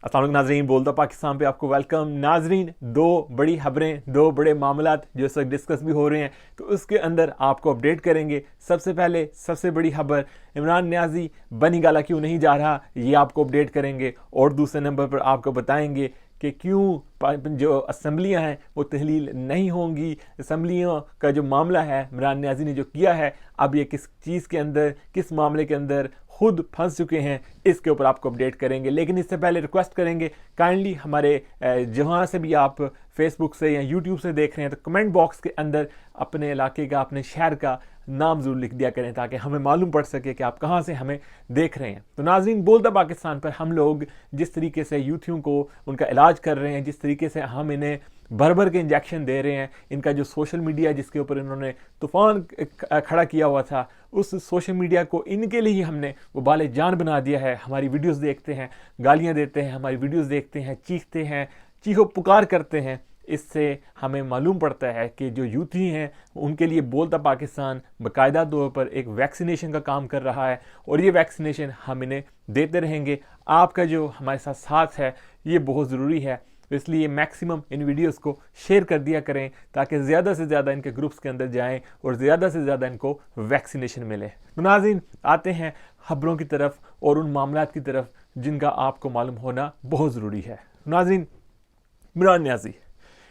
अस्सलाम वालेकुम नाजरीन, बोलता पाकिस्तान पे आपको वेलकम। नाजरीन, दो बड़ी खबरें, दो बड़े मामलात जो इस वक्त डिस्कस भी हो रहे हैं, तो उसके अंदर आपको अपडेट करेंगे। सबसे पहले सबसे बड़ी खबर, इमरान न्याजी बनी गाला क्यों नहीं जा रहा, ये आपको अपडेट करेंगे। और दूसरे नंबर पर आपको बताएंगे कि क्यों जो असम्बलियाँ हैं वो तहलील नहीं होंगी। असम्बलियों का जो मामला है, इमरान न्याजी ने जो किया है, अब ये किस चीज़ के अंदर, किस मामले के अंदर खुद फंस चुके हैं, इसके ऊपर आपको अपडेट करेंगे। लेकिन इससे पहले रिक्वेस्ट करेंगे, काइंडली हमारे जहाँ से भी आप फेसबुक से या यूट्यूब से देख रहे हैं, तो कमेंट बॉक्स के अंदर अपने इलाके का, अपने शहर का नाम ज़रूर लिख दिया करें, ताकि हमें मालूम पड़ सके कि आप कहाँ से हमें देख रहे हैं। तो नाज़रीन, बोलता पाकिस्तान पर हम लोग जिस तरीके से यूथियों को उनका इलाज कर रहे हैं, जिस तरीके से हम इन्हें भर भर के इंजेक्शन दे रहे हैं, इनका जो सोशल मीडिया जिसके ऊपर इन्होंने तूफान खड़ा किया हुआ था, उस सोशल मीडिया को इनके लिए ही हमने वो बाले जान बना दिया है। हमारी वीडियोस देखते हैं, गालियां देते हैं, हमारी वीडियोस देखते हैं, चीखते हैं, चीखो पुकार करते हैं। इससे हमें मालूम पड़ता है कि जो यूथी हैं उनके लिए बोलता पाकिस्तान बाकायदा तौर पर एक वैक्सीनेशन का काम कर रहा है, और ये वैक्सीनेशन हम इन्हें देते रहेंगे। आपका जो हमारे साथ साथ है ये बहुत ज़रूरी है, इसलिए मैक्सिमम इन वीडियोस को शेयर कर दिया करें, ताकि ज़्यादा से ज़्यादा इनके ग्रुप्स के अंदर जाएं और ज़्यादा से ज़्यादा इनको वैक्सीनेशन मिले। तो नाज़रीन, आते हैं खबरों की तरफ और उन मामलात की तरफ जिनका आपको मालूम होना बहुत ज़रूरी है। नाज़रीन, इमरान न्याजी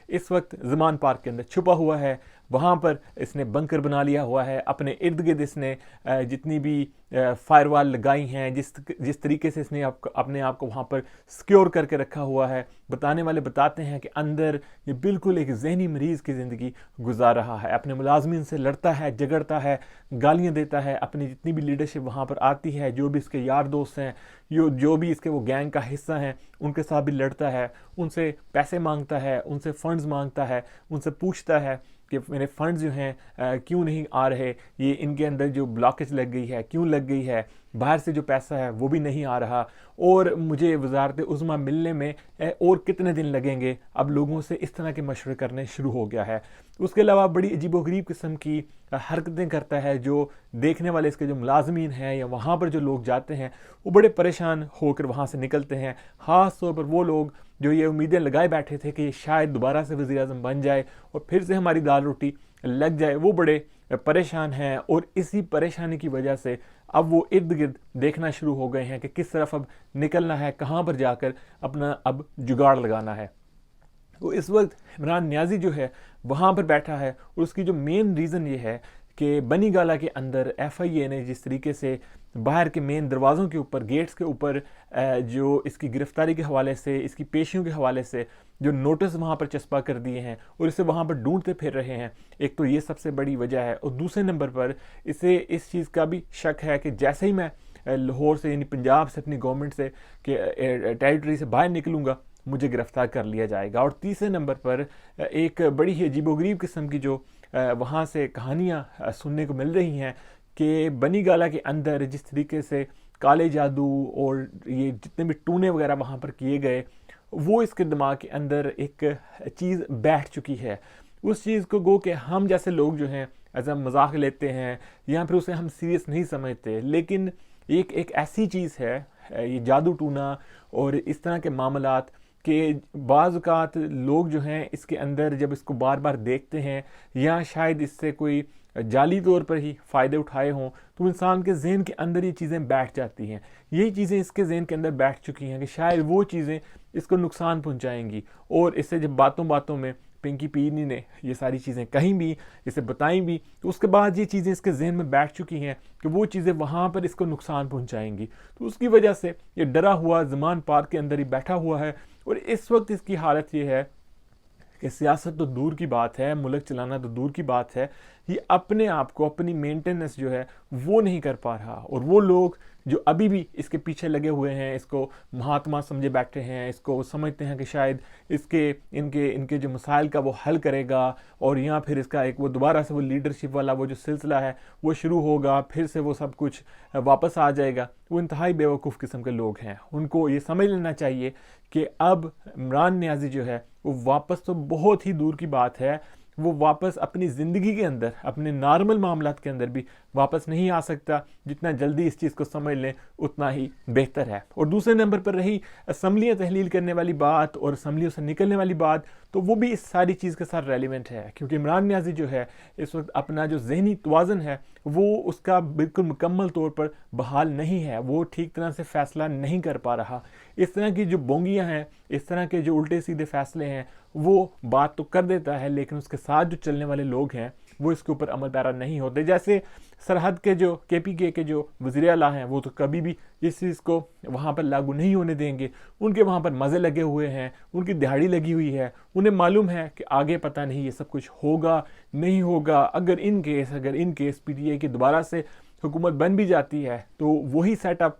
इस वक्त ज़मान पार्क के अंदर छुपा हुआ है। वहाँ पर इसने बंकर बना लिया हुआ है। अपने इर्द गिर्द इसने जितनी भी फायरवाल लगाई हैं, जिस तरीके से इसने अपने आप को वहाँ पर सिक्योर करके रखा हुआ है, बताने वाले बताते हैं कि अंदर ये बिल्कुल एक जहनी मरीज़ की ज़िंदगी गुजार रहा है। अपने मुलाजमीन से लड़ता है, झगड़ता है, गालियाँ देता है। अपनी जितनी भी लीडरशिप वहाँ पर आती है, जो भी इसके यार दोस्त हैं, जो भी इसके वो गैंग का हिस्सा हैं, उनके साथ भी लड़ता है, उनसे पैसे मांगता है, उनसे फ़ंड्स मांगता है, उनसे पूछता है कि मेरे फंड्स जो हैं क्यों नहीं आ रहे, ये इनके अंदर जो ब्लॉकेज लग गई है, क्यों लग गई है, बाहर से जो पैसा है वो भी नहीं आ रहा, और मुझे वजारत उज़्मा मिलने में और कितने दिन लगेंगे। अब लोगों से इस तरह के मशवरे करने शुरू हो गया है। उसके अलावा बड़ी अजीबोगरीब किस्म की हरकतें करता है, जो देखने वाले इसके जो मुलाजमीन हैं या वहाँ पर जो लोग जाते हैं वो बड़े परेशान होकर वहाँ से निकलते हैं। ख़ास तौर पर वो लोग जो ये उम्मीदें लगाए बैठे थे कि शायद दोबारा से वज़ीर-ए-आज़म बन जाए और फिर से हमारी दाल रोटी लग जाए, वो बड़े परेशान हैं। और इसी परेशानी की वजह से अब वो इर्द गिर्द देखना शुरू हो गए हैं कि किस तरफ अब निकलना है, कहाँ पर जाकर अपना अब जुगाड़ लगाना है। तो इस वक्त इमरान न्याजी जो है वहाँ पर बैठा है, और उसकी जो मेन रीज़न ये है कि बनी गाला के अंदर FIA ने जिस तरीके से बाहर के मेन दरवाज़ों के ऊपर, गेट्स के ऊपर जो इसकी गिरफ्तारी के हवाले से, इसकी पेशियों के हवाले से जो नोटिस वहाँ पर चस्पा कर दिए हैं और इसे वहाँ पर ढूंढते फिर रहे हैं, एक तो ये सबसे बड़ी वजह है। और दूसरे नंबर पर इसे इस चीज़ का भी शक है कि जैसे ही मैं लाहौर से यानी पंजाब से, अपनी गवर्नमेंट से कि टेरिटरी से बाहर निकलूँगा, मुझे गिरफ्तार कर लिया जाएगा। और तीसरे नंबर पर एक बड़ी ही अजीबोगरीब किस्म की जो वहाँ से कहानियाँ सुनने को मिल रही हैं कि बनी गाला के अंदर जिस तरीके से काले जादू और ये जितने भी टूने वगैरह वहाँ पर किए गए, वो इसके दिमाग के अंदर एक चीज़ बैठ चुकी है। उस चीज़ को गो कि हम जैसे लोग जो हैं एज अ मजाक लेते हैं या फिर उसे हम सीरियस नहीं समझते, लेकिन एक ऐसी चीज़ है ये जादू टूना और इस तरह के मामलात कि बाज़ लोग जो हैं इसके अंदर जब इसको बार बार देखते हैं या शायद इससे कोई जाली तौर पर ही फ़ायदे उठाए हों, तो इंसान के जहन के अंदर ये चीज़ें बैठ जाती हैं। यही चीज़ें इसके जहन के अंदर बैठ चुकी हैं कि शायद वो चीज़ें इसको नुकसान पहुंचाएंगी। और इससे जब बातों बातों में पिंकी पीरनी ने ये सारी चीज़ें कहीं भी, इसे बताई भी, तो उसके बाद ये चीज़ें इसके जहन में बैठ चुकी हैं कि वो चीज़ें वहाँ पर इसको नुकसान पहुँचाएंगी। तो उसकी वजह से ये डरा हुआ ज़मान पार्क के अंदर ही बैठा हुआ है। और इस वक्त इसकी हालत ये है कि सियासत तो दूर की बात है, मुल्क चलाना तो दूर की बात है, ये अपने आप को, अपनी मेंटेनेंस जो है वो नहीं कर पा रहा। और वो लोग जो अभी भी इसके पीछे लगे हुए हैं, इसको महात्मा समझे बैठे हैं, इसको समझते हैं कि शायद इनके जो मसाइल का वो हल करेगा, और या फिर इसका एक वो दोबारा से वो लीडरशिप वाला वो जो सिलसिला है वो शुरू होगा, फिर से वो सब कुछ वापस आ जाएगा, वो इंतहाई बेवकूफ़ किस्म के लोग हैं। उनको ये समझ लेना चाहिए कि अब इमरान न्याजी जो है वो वापस, तो बहुत ही दूर की बात है, वो वापस अपनी ज़िंदगी के अंदर, अपने नॉर्मल मामलात के अंदर भी वापस नहीं आ सकता। जितना जल्दी इस चीज़ को समझ लें उतना ही बेहतर है। और दूसरे नंबर पर रही असम्बलियाँ तहलील करने वाली बात और असम्बलियों से निकलने वाली बात, तो वो भी इस सारी चीज़ के साथ रेलिवेंट है, क्योंकि इमरान नियाज़ी जो है इस वक्त अपना जो जहनी तवाज़न है वो उसका बिल्कुल मुकम्मल तौर पर बहाल नहीं है। वो ठीक तरह से फ़ैसला नहीं कर पा रहा। इस तरह की जो बोंगियाँ हैं, इस तरह के जो उल्टे सीधे फ़ैसले हैं, वो बात तो कर देता है, लेकिन उसके साथ जो चलने वाले लोग हैं वो इसके ऊपर अमल पैरा नहीं होते। जैसे सरहद के जो KPK के जो वज़ीर आला हैं, वो तो कभी भी इस चीज़ को वहाँ पर लागू नहीं होने देंगे। उनके वहाँ पर मज़े लगे हुए हैं, उनकी दिहाड़ी लगी हुई है। उन्हें मालूम है कि आगे पता नहीं ये सब कुछ होगा नहीं होगा। अगर इन केस PTI की दोबारा से हुकूमत बन भी जाती है तो वही सेटअप,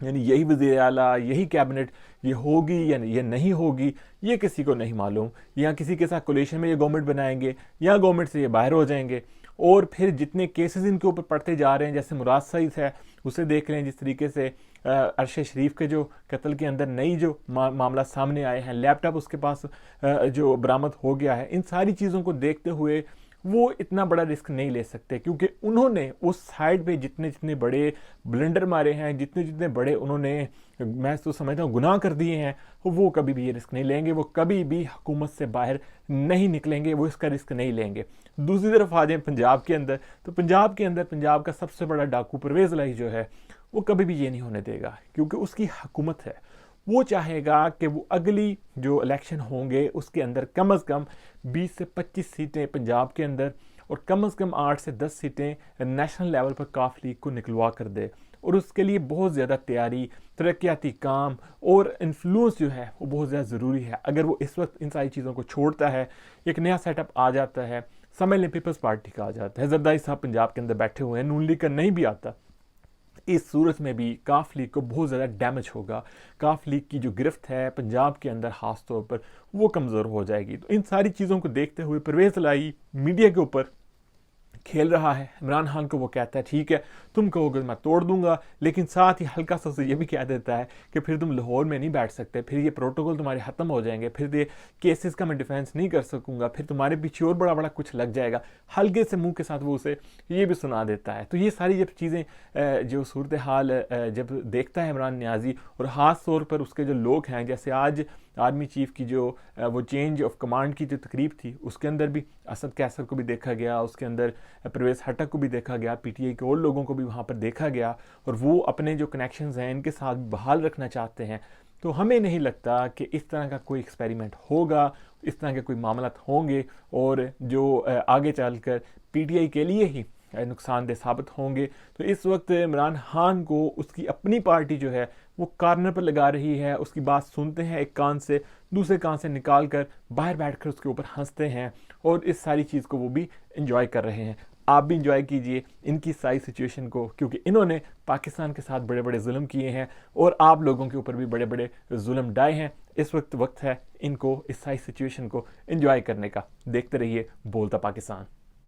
यानी यही वज़ीर आला, यही कैबिनेट, ये होगी या ये नहीं होगी, ये किसी को नहीं मालूम। या किसी के साथ कोलिशन में ये गवर्नमेंट बनाएंगे या गवर्नमेंट से ये बाहर हो जाएंगे। और फिर जितने केसेस इनके ऊपर पड़ते जा रहे हैं, जैसे मुराद सईद है, उसे देख लें, जिस तरीके से अरशद शरीफ के जो कत्ल के अंदर नई जो मामला सामने आए हैं, लैपटॉप उसके पास जो बरामद हो गया है, इन सारी चीज़ों को देखते हुए वो इतना बड़ा रिस्क नहीं ले सकते, क्योंकि उन्होंने उस साइड पे जितने जितने बड़े ब्लंडर मारे हैं, जितने जितने बड़े उन्होंने, मैं तो समझता हूँ, गुनाह कर दिए हैं, वो कभी भी ये रिस्क नहीं लेंगे। वो कभी भी हुकूमत से बाहर नहीं निकलेंगे, वो इसका रिस्क नहीं लेंगे। दूसरी तरफ आ जाए पंजाब के अंदर, तो पंजाब का सबसे बड़ा डाकू परवेज़ इलाही जो है, वो कभी भी ये नहीं होने देगा, क्योंकि उसकी हुकूमत है। वो चाहेगा कि वो अगली जो इलेक्शन होंगे उसके अंदर कम से कम 20 से 25 सीटें पंजाब के अंदर और कम से कम 8 से 10 सीटें नेशनल लेवल पर काफ लीग को निकलवा कर दे। और उसके लिए बहुत ज़्यादा तैयारी, तरक्याती काम और इन्फ्लुएंस जो है वो बहुत ज़्यादा ज़रूरी है। अगर वो इस वक्त इन सारी चीज़ों को छोड़ता है, एक नया सेटअप आ जाता है, समझ लें पीपल्स पार्टी का आ जाता है, जरदारी साहब पंजाब के अंदर बैठे हुए हैं, नून लीग का नहीं भी आता, इस सूरत में भी काफ लीग को बहुत ज़्यादा डैमेज होगा। काफ लीग की जो गिरफ्त है पंजाब के अंदर ख़ास तौर पर, वो कमज़ोर हो जाएगी। तो इन सारी चीज़ों को देखते हुए परवेज़ इलाही मीडिया के ऊपर खेल रहा है। इमरान खान को वो कहता है ठीक है तुम कहोगे मैं तोड़ दूंगा, लेकिन साथ ही हल्का सा ये भी कह देता है कि फिर तुम लाहौर में नहीं बैठ सकते, फिर ये प्रोटोकॉल तुम्हारे ख़त्म हो जाएंगे, फिर ये केसेस का मैं डिफेंस नहीं कर सकूंगा, फिर तुम्हारे पीछे और बड़ा बड़ा कुछ लग जाएगा। हल्के से मुंह के साथ वो उसे ये भी सुना देता है। तो ये सारी जब चीज़ें जो सूरत हाल जब देखता है इमरान नियाज़ी, और ख़ास तौर पर उसके जो लोग हैं, जैसे आज आर्मी चीफ की जो वो चेंज ऑफ कमांड की जो तकरीब थी, उसके अंदर भी असद कैसर को भी देखा गया, उसके अंदर परवेज़ हटक को भी देखा गया, PTI के और लोगों को भी वहाँ पर देखा गया, और वो अपने जो कनेक्शंस हैं इनके साथ बहाल रखना चाहते हैं। तो हमें नहीं लगता कि इस तरह का कोई एक्सपेरिमेंट होगा, इस तरह के कोई मामला होंगे और जो आगे चलकर PTI के लिए ही नुकसानदेह साबित होंगे। तो इस वक्त इमरान खान को उसकी अपनी पार्टी जो है वो कॉर्नर पर लगा रही है। उसकी बात सुनते हैं एक कान से, दूसरे कान से निकाल कर बाहर बैठकर उसके ऊपर हंसते हैं, और इस सारी चीज़ को वो भी इंजॉय कर रहे हैं। आप भी इंजॉय कीजिए इनकी सारी सिचुएशन को, क्योंकि इन्होंने पाकिस्तान के साथ बड़े बड़े जुल्म किए हैं और आप लोगों के ऊपर भी बड़े बड़े जुल्म डाए हैं। इस वक्त है इनको इस सारी सिचुएशन को इंजॉय करने का। देखते रहिए बोलता पाकिस्तान।